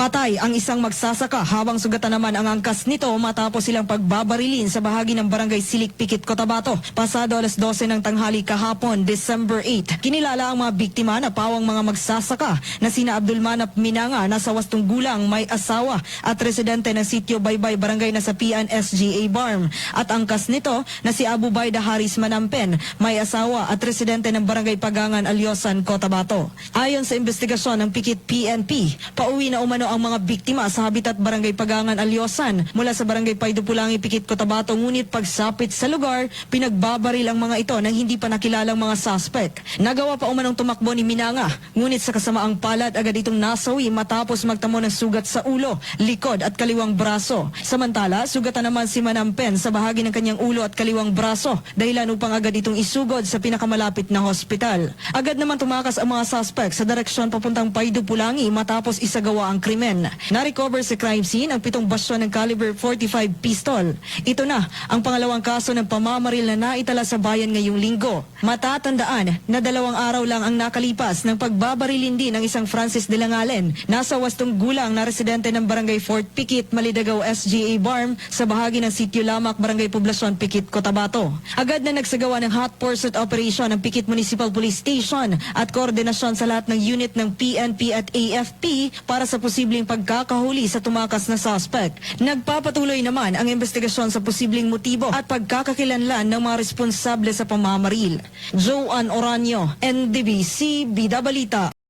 Patay ang isang magsasaka habang sugatan naman ang angkas nito matapos silang pagbabarilin sa bahagi ng barangay Silik Pikit, Cotabato. Pasado alas 12 ng tanghali kahapon, December 8. Kinilala ang mga biktima na pawang mga magsasaka na sina Abdul Manap Minanga na sa 80 gulang, may asawa at residente ng Sitio Baybay, barangay na sa PNSGA Barm. At angkas nito na si Abu Baida Haris Manampen, may asawa at residente ng barangay Pagangan, Alyosan, Cotabato. Ayon sa investigasyon ng Pikit PNP, pauwi na umano ang mga biktima sa habitat barangay Pagangan, Alyosan mula sa barangay Paydupulangi, Pikit, Cotabato, ngunit pagsapit sa lugar, pinagbabaril ang mga ito ng hindi pa nakilalang mga suspect. Nagawa pa umanong tumakbo ni Minanga, ngunit sa kasamaang palad agad itong nasawi matapos magtamo ng sugat sa ulo, likod at kaliwang braso. Samantala, sugatan naman si Manampen sa bahagi ng kanyang ulo at kaliwang braso, dahilan upang agad itong isugod sa pinakamalapit na hospital. Agad naman tumakas ang mga suspect sa direksyon papuntang Paydupulangi matapos isagawa ang krimen. Na-recover sa crime scene ang 7 basyon ng caliber 45 pistol. Ito na ang pangalawang kaso ng pamamaril na naitala sa bayan ngayong linggo. Matatandaan na 2 araw lang ang nakalipas ng pagbabarilin din ng isang Francis de Langalen, nasa 80 gulang na residente ng barangay Fort Pikit, Malidagaw, SGA Barm sa bahagi ng Sitio Lamak, barangay Poblasyon, Pikit, Cotabato. Agad na nagsagawa ng hot pursuit operation ng Pikit Municipal Police Station at koordinasyon sa lahat ng unit ng PNP at AFP para sa posibleng pagkakahuli sa tumakas na suspect. Nagpapatuloy naman ang investigasyon sa posibleng motibo at pagkakakilanlan ng mga responsable sa pamamaril. Joanne Oranio, NDBC, Bida Balita.